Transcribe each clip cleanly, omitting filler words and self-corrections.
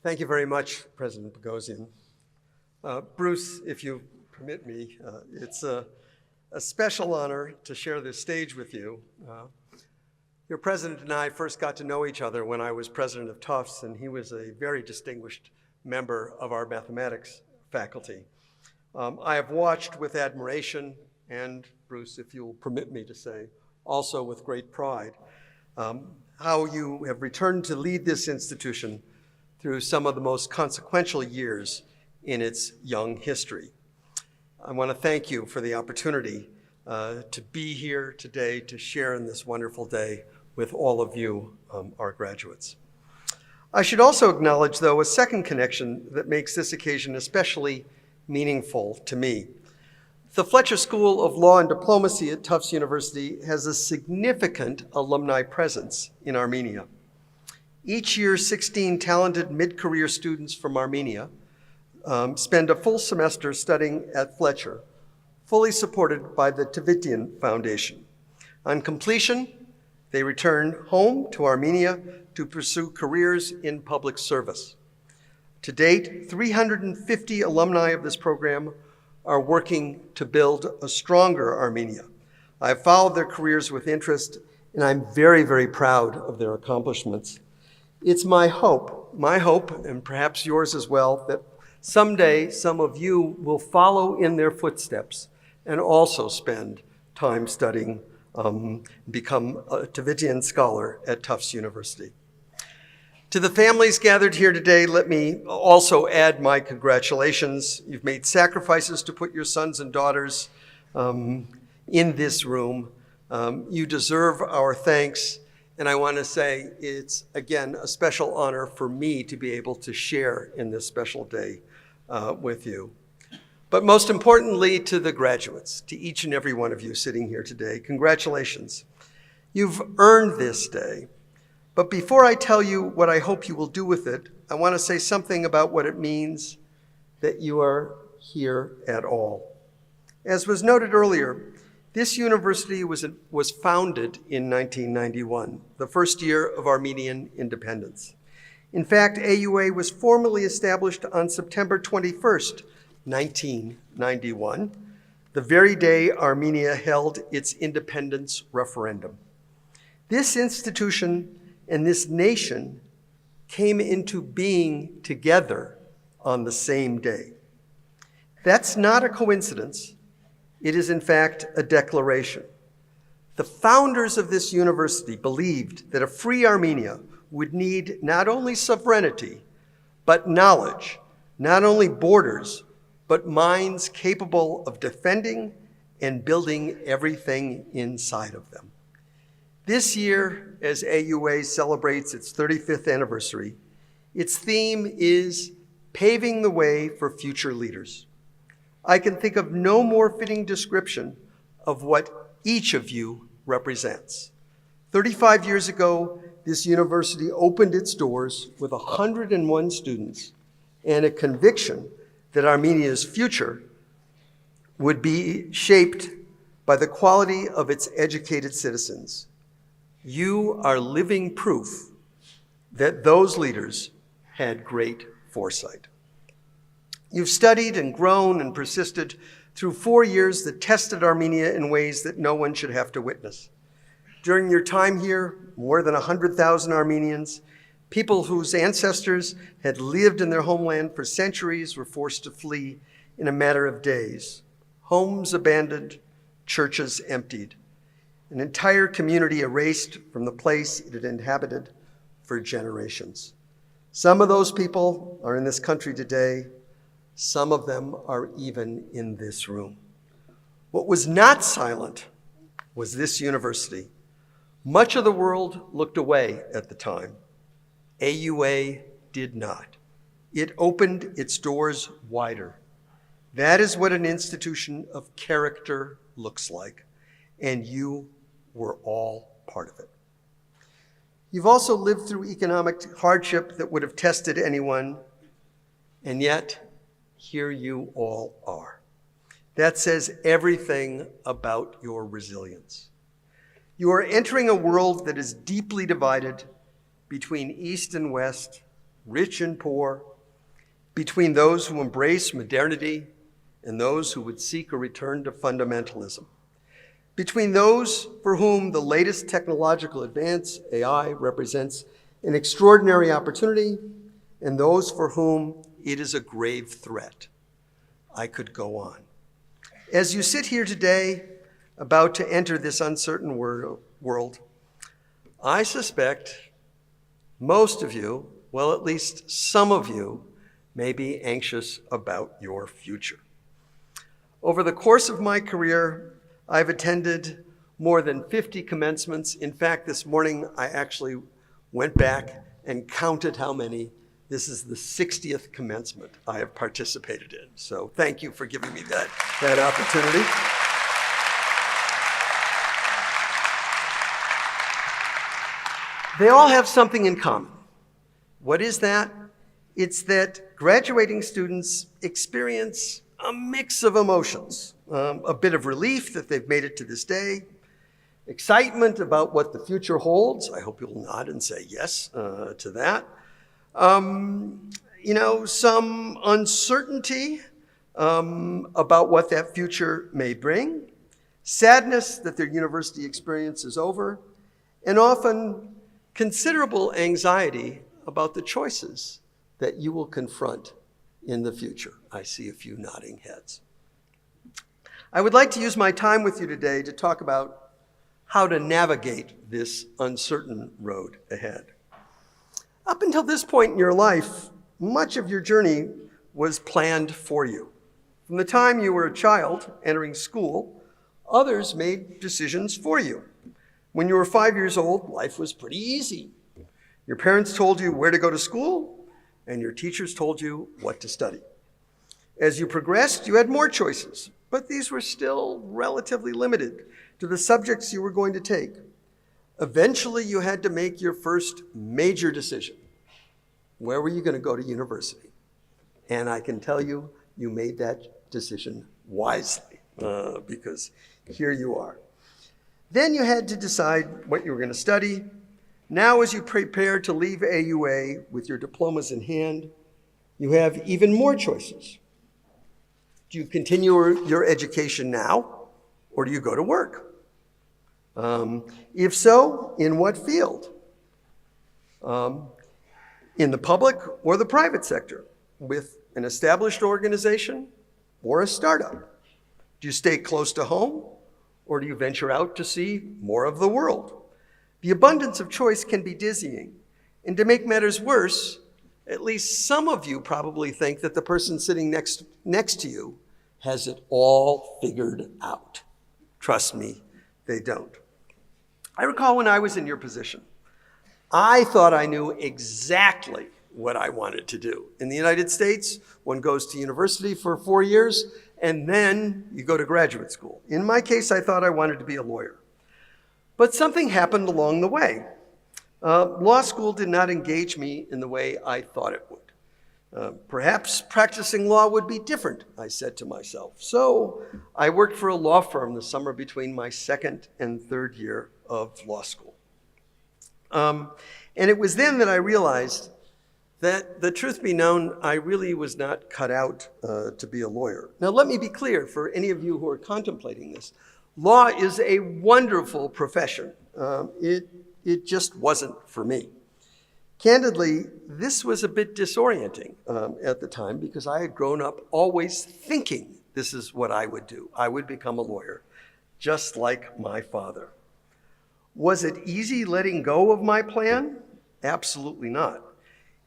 Thank you very much, President Bogosian. Bruce, if you permit me, it's a special honor to share this stage with you. Your president and I first got to know each other when I was president of Tufts, and he was a very distinguished member of our mathematics faculty. I have watched with admiration, and Bruce, if you'll permit me to say, also with great pride, how you have returned to lead this institution through some of the most consequential years in its young history. I want to thank you for the opportunity to be here today to share in this wonderful day with all of you, our graduates. I should also acknowledge, though, a second connection that makes this occasion especially meaningful to me. The Fletcher School of Law and Diplomacy at Tufts University has a significant alumni presence in Armenia. Each year, 16 talented mid-career students from Armenia spend a full semester studying at Fletcher, fully supported by the Tavitian Foundation. On completion, they return home to Armenia to pursue careers in public service. To date, 350 alumni of this program are working to build a stronger Armenia. I've followed their careers with interest, and I'm very, very proud of their accomplishments. It's my hope, and perhaps yours as well, that someday some of you will follow in their footsteps and also spend time studying, become a Tavitian scholar at Tufts University. To the families gathered here today, let me also add my congratulations. You've made sacrifices to put your sons and daughters in this room. You deserve our thanks. And I want to say it's, again, a special honor for me to be able to share in this special day with you. But most importantly, to the graduates, to each and every one of you sitting here today, congratulations. You've earned this day. But before I tell you what I hope you will do with it, I want to say something about what it means that you are here at all. As was noted earlier, this university was founded in 1991, the first year of Armenian independence. In fact, AUA was formally established on September 21st, 1991, the very day Armenia held its independence referendum. This institution and this nation came into being together on the same day. That's not a coincidence. It is, in fact, a declaration. The founders of this university believed that a free Armenia would need not only sovereignty, but knowledge, not only borders, but minds capable of defending and building everything inside of them. This year, as AUA celebrates its 35th anniversary, its theme is paving the way for future leaders. I can think of no more fitting description of what each of you represents. 35 years ago, this university opened its doors with 101 students and a conviction that Armenia's future would be shaped by the quality of its educated citizens. You are living proof that those leaders had great foresight. You've studied and grown and persisted through 4 years that tested Armenia in ways that no one should have to witness. During your time here, more than 100,000 Armenians, people whose ancestors had lived in their homeland for centuries, were forced to flee in a matter of days. Homes abandoned, churches emptied, an entire community erased from the place it had inhabited for generations. Some of those people are in this country today. Some of them are even in this room. What was not silent was this university. Much of the world looked away at the time. AUA did not. It opened its doors wider. That is what an institution of character looks like, and you were all part of it. You've also lived through economic hardship that would have tested anyone, and yet, here you all are. That says everything about your resilience. You are entering a world that is deeply divided between East and West, rich and poor, between those who embrace modernity and those who would seek a return to fundamentalism, between those for whom the latest technological advance, AI, represents an extraordinary opportunity, and those for whom it is a grave threat. I could go on. As you sit here today, about to enter this uncertain world, I suspect most of you, well, at least some of you, may be anxious about your future. Over the course of my career, I've attended more than 50 commencements. In fact, this morning I actually went back and counted how many. This is the 60th commencement I have participated in. So thank you for giving me that opportunity. They all have something in common. What is that? It's that graduating students experience a mix of emotions, a bit of relief that they've made it to this day, excitement about what the future holds. I hope you'll nod and say yes to that. Some uncertainty about what that future may bring, sadness that their university experience is over, and often considerable anxiety about the choices that you will confront in the future. I see a few nodding heads. I would like to use my time with you today to talk about how to navigate this uncertain road ahead. Up until this point in your life, much of your journey was planned for you. From the time you were a child entering school, others made decisions for you. When you were 5 years old, life was pretty easy. Your parents told you where to go to school, and your teachers told you what to study. As you progressed, you had more choices, but these were still relatively limited to the subjects you were going to take. Eventually, you had to make your first major decision. Where were you going to go to university? And I can tell you, you made that decision wisely, because here you are. Then you had to decide what you were going to study. Now, as you prepare to leave AUA with your diplomas in hand, you have even more choices. Do you continue your education now, or do you go to work? If so, in what field? In the public or the private sector, with an established organization or a startup? Do you stay close to home, or do you venture out to see more of the world? The abundance of choice can be dizzying. And to make matters worse, at least some of you probably think that the person sitting next to you has it all figured out. Trust me, they don't. I recall when I was in your position, I thought I knew exactly what I wanted to do. In the United States, one goes to university for 4 years, and then you go to graduate school. In my case, I thought I wanted to be a lawyer. But something happened along the way. Law school did not engage me in the way I thought it would. Perhaps practicing law would be different, I said to myself. So I worked for a law firm the summer between my second and third year of law school. And it was then that I realized that, the truth be known, I really was not cut out to be a lawyer. Now, let me be clear for any of you who are contemplating this. Law is a wonderful profession. It just wasn't for me. Candidly, this was a bit disorienting at the time because I had grown up always thinking this is what I would do. I would become a lawyer, just like my father. Was it easy letting go of my plan? Absolutely not.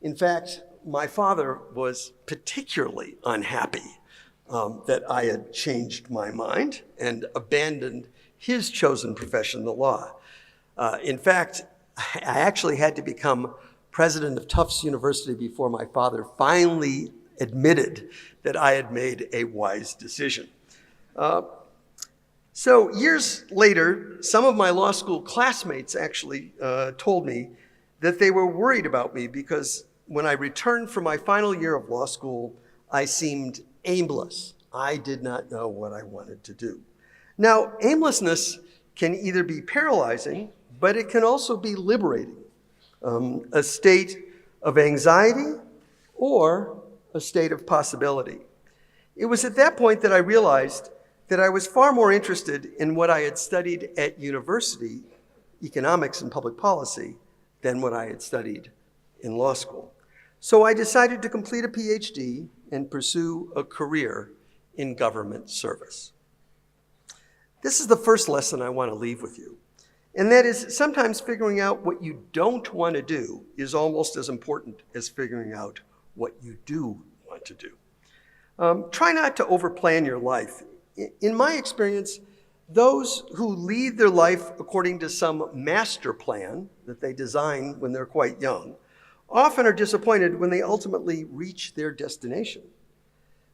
In fact, my father was particularly unhappy that I had changed my mind and abandoned his chosen profession, the law. In fact, I actually had to become president of Tufts University before my father finally admitted that I had made a wise decision. So years later, some of my law school classmates actually told me that they were worried about me because when I returned from my final year of law school, I seemed aimless. I did not know what I wanted to do. Now, aimlessness can either be paralyzing, but it can also be liberating, a state of anxiety or a state of possibility. It was at that point that I realized that I was far more interested in what I had studied at university, economics and public policy, than what I had studied in law school. So I decided to complete a PhD and pursue a career in government service. This is the first lesson I want to leave with you. And that is, sometimes figuring out what you don't want to do is almost as important as figuring out what you do want to do. Try not to overplan your life. In my experience, those who lead their life according to some master plan that they design when they're quite young often are disappointed when they ultimately reach their destination.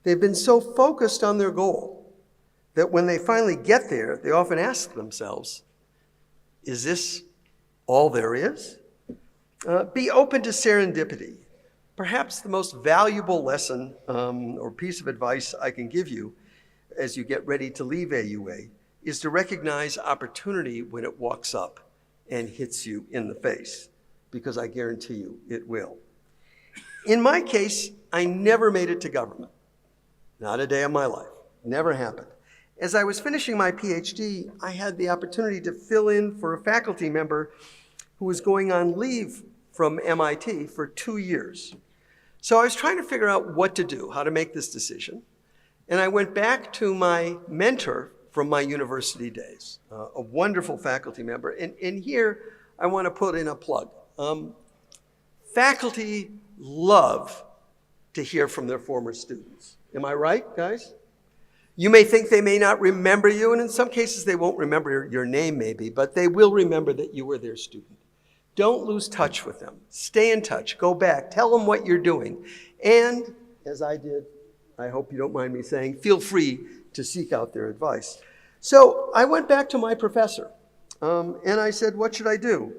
They've been so focused on their goal that when they finally get there, they often ask themselves, is this all there is? Be open to serendipity. Perhaps the most valuable lesson or piece of advice I can give you as you get ready to leave AUA is to recognize opportunity when it walks up and hits you in the face, because I guarantee you it will. In my case, I never made it to government. Not a day of my life. Never happened. As I was finishing my PhD, I had the opportunity to fill in for a faculty member who was going on leave from MIT for 2 years. So I was trying to figure out what to do, how to make this decision. And I went back to my mentor from my university days, a wonderful faculty member. And here I want to put in a plug. Faculty love to hear from their former students. Am I right, guys? You may think they may not remember you, and in some cases they won't remember your name maybe, but they will remember that you were their student. Don't lose touch with them. Stay in touch. Go back. Tell them what you're doing. And, as I did, I hope you don't mind me saying, feel free to seek out their advice. So I went back to my professor, and I said, what should I do?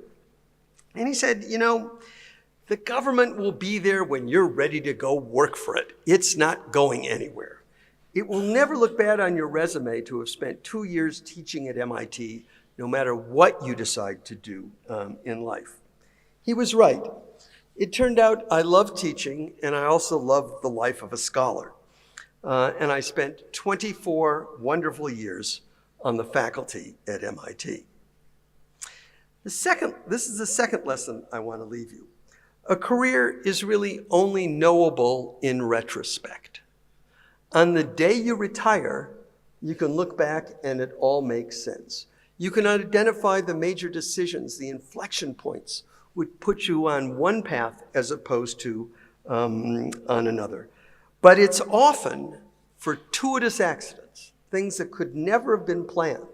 And he said, you know, the government will be there when you're ready to go work for it. It's not going anywhere. It will never look bad on your resume to have spent 2 years teaching at MIT, no matter what you decide to do in life. He was right. It turned out I loved teaching, and I also loved the life of a scholar. And I spent 24 wonderful years on the faculty at MIT. This is the second lesson I want to leave you. A career is really only knowable in retrospect. On the day you retire, you can look back and it all makes sense. You can identify the major decisions, the inflection points, would put you on one path as opposed to on another. But it's often fortuitous accidents, things that could never have been planned,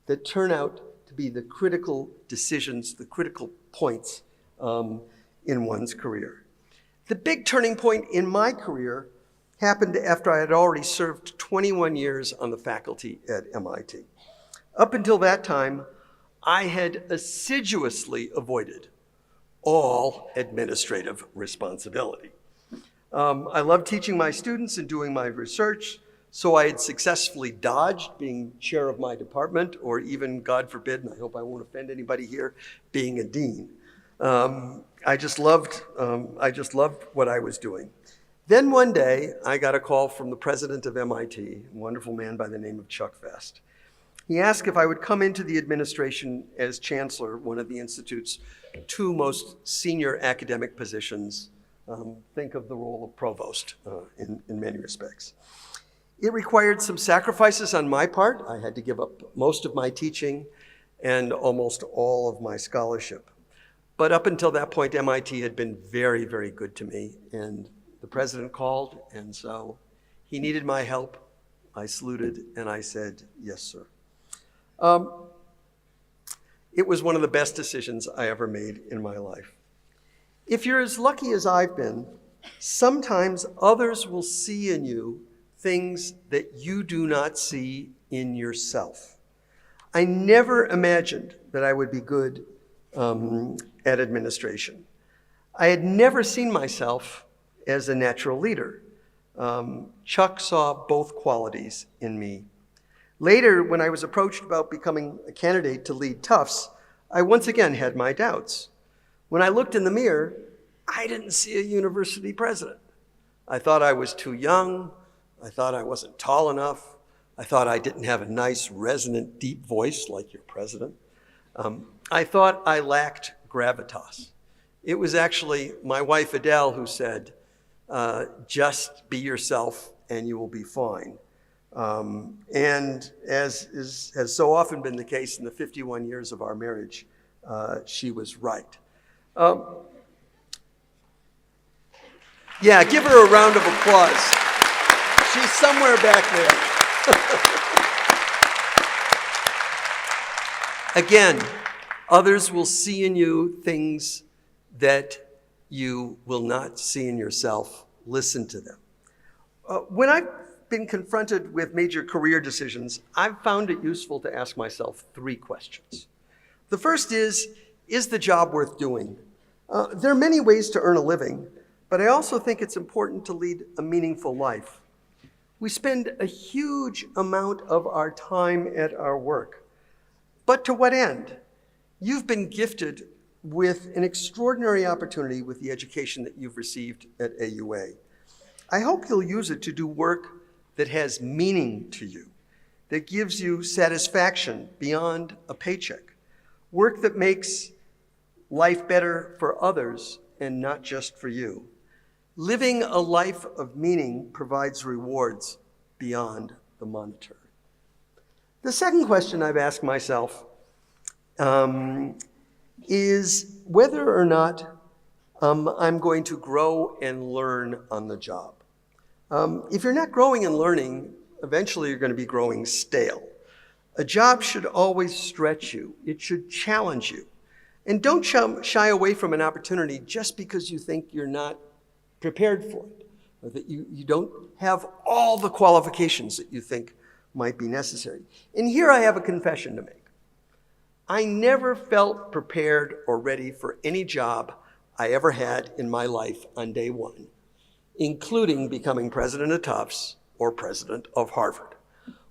that turn out to be the critical decisions, the critical points in one's career. The big turning point in my career happened after I had already served 21 years on the faculty at MIT. Up until that time, I had assiduously avoided all administrative responsibility. I loved teaching my students and doing my research, so I had successfully dodged being chair of my department, or even, God forbid, and I hope I won't offend anybody here, being a dean. I just loved what I was doing. Then one day, I got a call from the president of MIT, a wonderful man by the name of Chuck Vest. He asked if I would come into the administration as chancellor, one of the institute's 2 most senior academic positions. Think of the role of provost in many respects. It required some sacrifices on my part. I had to give up most of my teaching and almost all of my scholarship. But up until that point, MIT had been very, very good to me, and the president called, and so he needed my help. I saluted, and I said, yes, sir. It was one of the best decisions I ever made in my life. If you're as lucky as I've been, sometimes others will see in you things that you do not see in yourself. I never imagined that I would be good at administration. I had never seen myself as a natural leader. Chuck saw both qualities in me. Later, when I was approached about becoming a candidate to lead Tufts, I once again had my doubts. When I looked in the mirror, I didn't see a university president. I thought I was too young. I thought I wasn't tall enough. I thought I didn't have a nice, resonant, deep voice like your president. I thought I lacked gravitas. It was actually my wife, Adele, who said, just be yourself and you will be fine. And as has so often been the case in the 51 years of our marriage, she was right. Yeah, give her a round of applause. She's somewhere back there. Again, others will see in you things that you will not see in yourself. Listen to them. When I've been confronted with major career decisions, I've found it useful to ask myself 3 questions. The first is the job worth doing? There are many ways to earn a living, but I also think it's important to lead a meaningful life. We spend a huge amount of our time at our work. But to what end? You've been gifted with an extraordinary opportunity with the education that you've received at AUA. I hope you'll use it to do work that has meaning to you, that gives you satisfaction beyond a paycheck, work that makes life better for others and not just for you. Living a life of meaning provides rewards beyond the monetary. The second question I've asked myself is whether or not I'm going to grow and learn on the job. If you're not growing and learning, eventually you're going to be growing stale. A job should always stretch you. It should challenge you. And don't shy away from an opportunity just because you think you're not prepared for it, or that you don't have all the qualifications that you think might be necessary. And here I have a confession to make. I never felt prepared or ready for any job I ever had in my life on day one, including becoming president of Tufts or president of Harvard.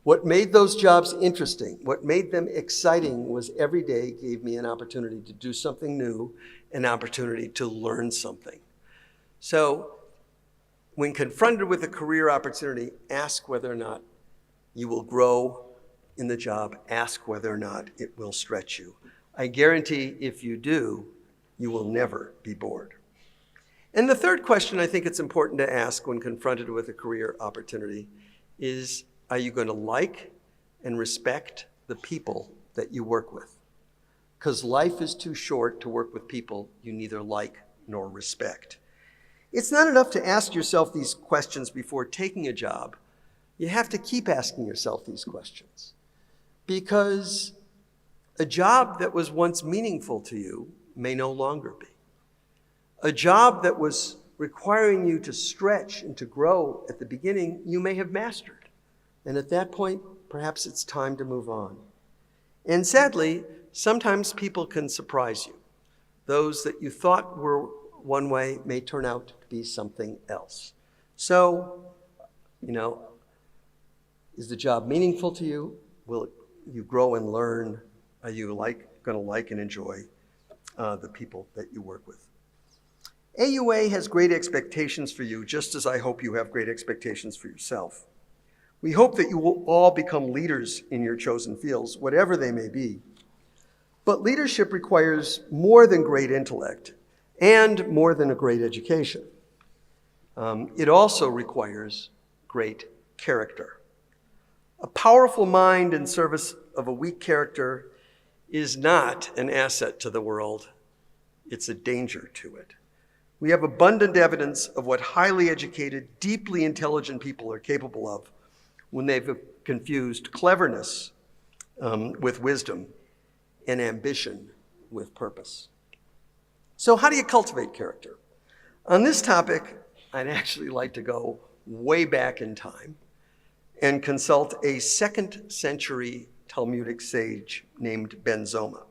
What made those jobs interesting, what made them exciting, was every day gave me an opportunity to do something new, an opportunity to learn something. So when confronted with a career opportunity, ask whether or not you will grow in the job. Ask whether or not it will stretch you. I guarantee if you do, you will never be bored. And the third question I think it's important to ask when confronted with a career opportunity is, are you going to like and respect the people that you work with? Because life is too short to work with people you neither like nor respect. It's not enough to ask yourself these questions before taking a job. You have to keep asking yourself these questions. Because a job that was once meaningful to you may no longer be. A job that was requiring you to stretch and to grow at the beginning, you may have mastered. And at that point, perhaps it's time to move on. And sadly, sometimes people can surprise you. Those that you thought were one way may turn out to be something else. So, is the job meaningful to you? Will you grow and learn? Are you going to like and enjoy the people that you work with? AUA has great expectations for you, just as I hope you have great expectations for yourself. We hope that you will all become leaders in your chosen fields, whatever they may be. But leadership requires more than great intellect and more than a great education. It also requires great character. A powerful mind in service of a weak character is not an asset to the world. It's a danger to it. We have abundant evidence of what highly educated, deeply intelligent people are capable of when they've confused cleverness with wisdom and ambition with purpose. So how do you cultivate character? On this topic, I'd actually like to go way back in time and consult a 2nd century Talmudic sage named Ben Zoma.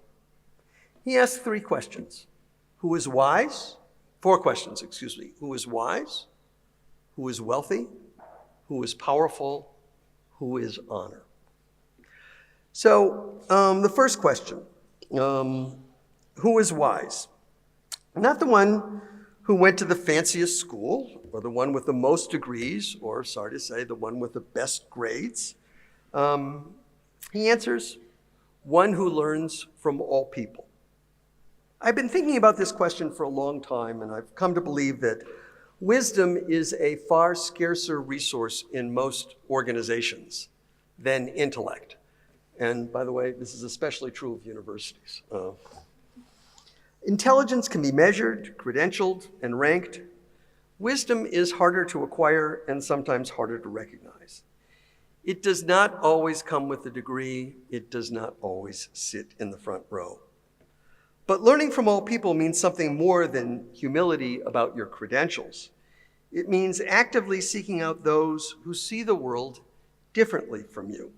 He asked 3 questions. Who is wise? 4 questions, excuse me. Who is wise? Who is wealthy? Who is powerful? Who is honor? So the first question, who is wise? Not the one who went to the fanciest school, or the one with the most degrees, or, sorry to say, the one with the best grades? He answers, one who learns from all people. I've been thinking about this question for a long time, and I've come to believe that wisdom is a far scarcer resource in most organizations than intellect. And by the way, this is especially true of universities. Intelligence can be measured, credentialed, and ranked. Wisdom is harder to acquire and sometimes harder to recognize. It does not always come with a degree. It does not always sit in the front row. But learning from all people means something more than humility about your credentials. It means actively seeking out those who see the world differently from you.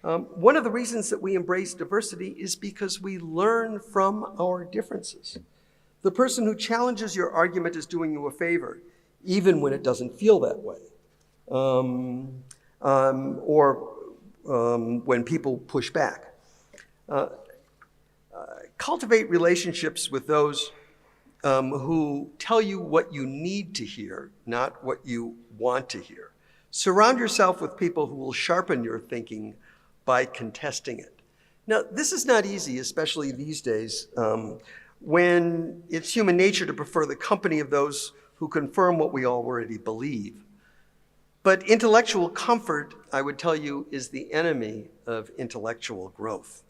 One of the reasons that we embrace diversity is because we learn from our differences. The person who challenges your argument is doing you a favor, even when it doesn't feel that way. When people push back. Cultivate relationships with those who tell you what you need to hear, not what you want to hear. Surround yourself with people who will sharpen your thinking by contesting it. Now, this is not easy, especially these days, when it's human nature to prefer the company of those who confirm what we already believe. But intellectual comfort, I would tell you, is the enemy of intellectual growth.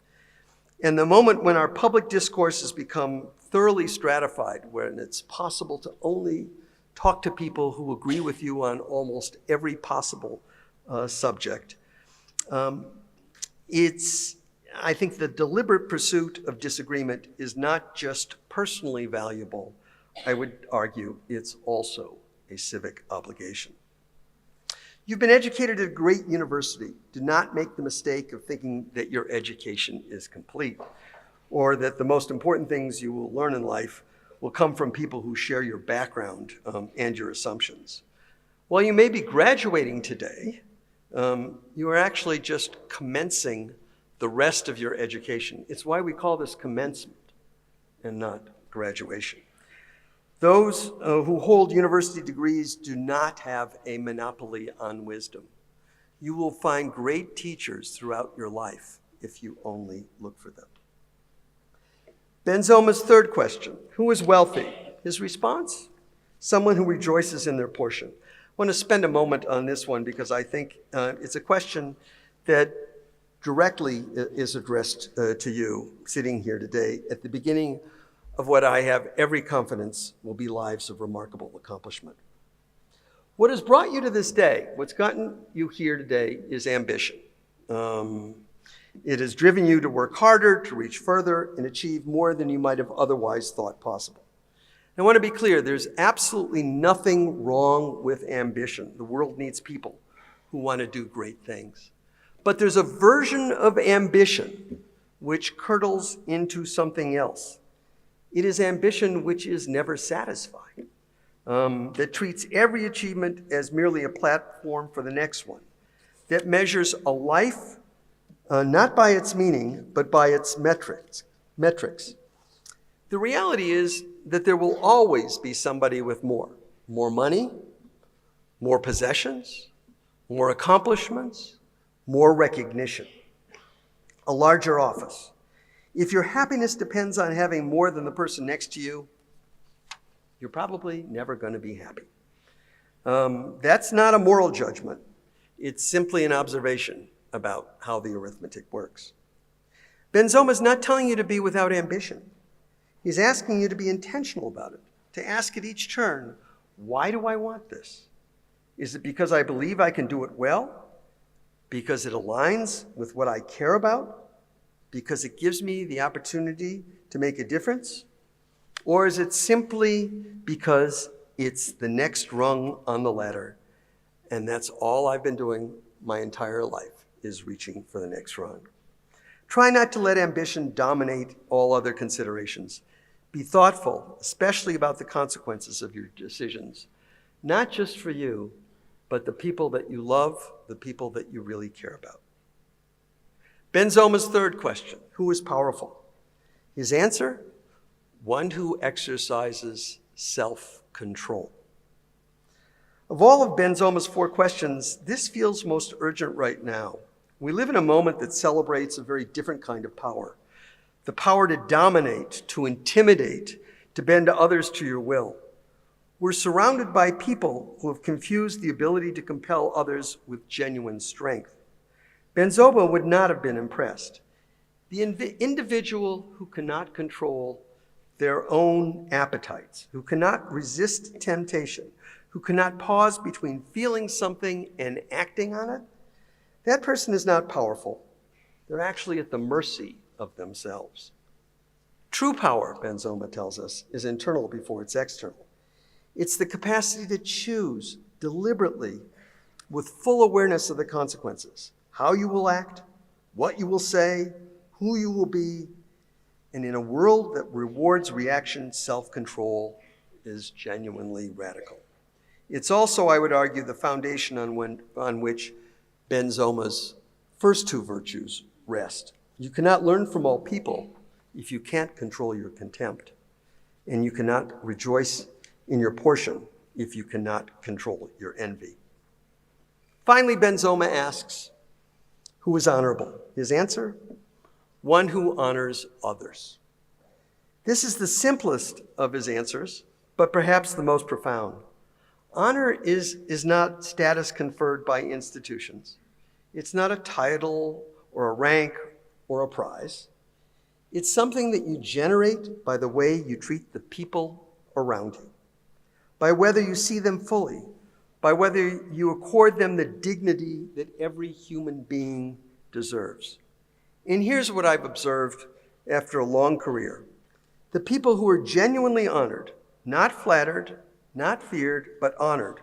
And the moment when our public discourse has become thoroughly stratified, when it's possible to only talk to people who agree with you on almost every possible subject, I think the deliberate pursuit of disagreement is not just personally valuable. I would argue it's also a civic obligation. You've been educated at a great university. Do not make the mistake of thinking that your education is complete, or that the most important things you will learn in life will come from people who share your background and your assumptions. While you may be graduating today, you are actually just commencing the rest of your education. It's why we call this commencement and not graduation. Those who hold university degrees do not have a monopoly on wisdom. You will find great teachers throughout your life if you only look for them. Benzoma's third question, who is wealthy? His response, someone who rejoices in their portion. I want to spend a moment on this one because I think it's a question that directly is addressed to you sitting here today at the beginning of what I have every confidence will be lives of remarkable accomplishment. What has brought you to this day, what's gotten you here today, is ambition. It has driven you to work harder, to reach further, and achieve more than you might have otherwise thought possible. I want to be clear, there's absolutely nothing wrong with ambition. The world needs people who want to do great things. But there's a version of ambition which curdles into something else. It is ambition which is never satisfied, that treats every achievement as merely a platform for the next one, that measures a life not by its meaning, but by its metrics. The reality is that there will always be somebody with more money, more possessions, more accomplishments, more recognition, a larger office. If your happiness depends on having more than the person next to you, you're probably never going to be happy. That's not a moral judgment. It's simply an observation about how the arithmetic works. Benzoma's not telling you to be without ambition. He's asking you to be intentional about it, to ask at each turn, why do I want this? Is it because I believe I can do it well? Because it aligns with what I care about? Because it gives me the opportunity to make a difference? Or is it simply because it's the next rung on the ladder, and that's all I've been doing my entire life, is reaching for the next rung? Try not to let ambition dominate all other considerations. Be thoughtful, especially about the consequences of your decisions, not just for you, but the people that you love, the people that you really care about. Benzoma's third question, who is powerful? His answer, one who exercises self-control. Of all of Benzoma's 4 questions, this feels most urgent right now. We live in a moment that celebrates a very different kind of power. The power to dominate, to intimidate, to bend others to your will. We're surrounded by people who have confused the ability to compel others with genuine strength. Benzoma would not have been impressed. The individual who cannot control their own appetites, who cannot resist temptation, who cannot pause between feeling something and acting on it, that person is not powerful. They're actually at the mercy of themselves. True power, Benzoma tells us, is internal before it's external. It's the capacity to choose deliberately with full awareness of the consequences, how you will act, what you will say, who you will be, and in a world that rewards reaction, self-control is genuinely radical. It's also, I would argue, the foundation on which Benzoma's first 2 virtues rest. You cannot learn from all people if you can't control your contempt, and you cannot rejoice in your portion if you cannot control your envy. Finally, Benzoma asks, who is honorable? His answer, one who honors others. This is the simplest of his answers, but perhaps the most profound. Honor is not status conferred by institutions. It's not a title or a rank or a prize. It's something that you generate by the way you treat the people around you, by whether you see them fully, by whether you accord them the dignity that every human being deserves. And here's what I've observed after a long career. The people who are genuinely honored, not flattered, not feared, but honored,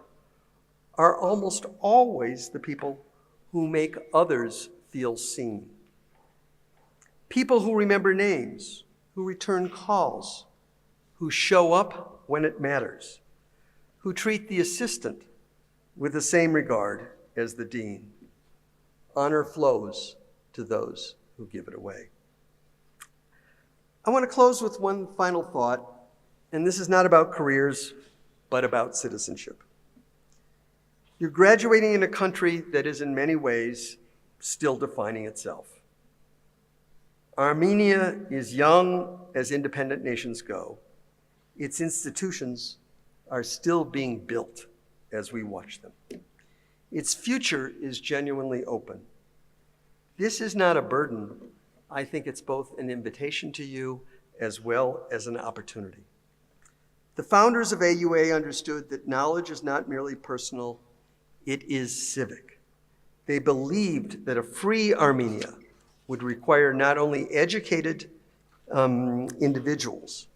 are almost always the people who make others feel seen. People who remember names, who return calls, who show up when it matters, who treat the assistant with the same regard as the dean. Honor flows to those who give it away. I want to close with one final thought, and this is not about careers, but about citizenship. You're graduating in a country that is in many ways still defining itself. Armenia is young as independent nations go. Its institutions are still being built as we watch them. Its future is genuinely open. This is not a burden. I think it's both an invitation to you as well as an opportunity. The founders of AUA understood that knowledge is not merely personal, it is civic. They believed that a free Armenia would require not only educated individuals,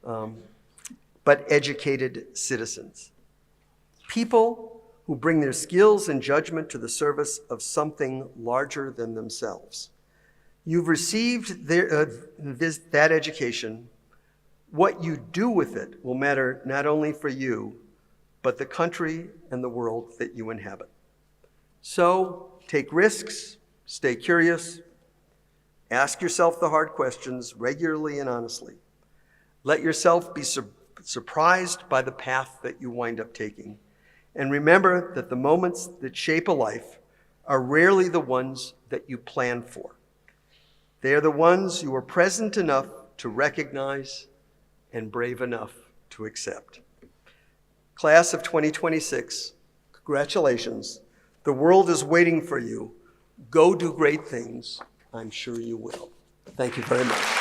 but educated citizens. People who bring their skills and judgment to the service of something larger than themselves. You've received that education. What you do with it will matter not only for you, but the country and the world that you inhabit. So take risks, stay curious, ask yourself the hard questions regularly and honestly. Let yourself be surprised by the path that you wind up taking. And remember that the moments that shape a life are rarely the ones that you plan for. They are the ones you are present enough to recognize and brave enough to accept. Class of 2026, congratulations. The world is waiting for you. Go do great things. I'm sure you will. Thank you very much.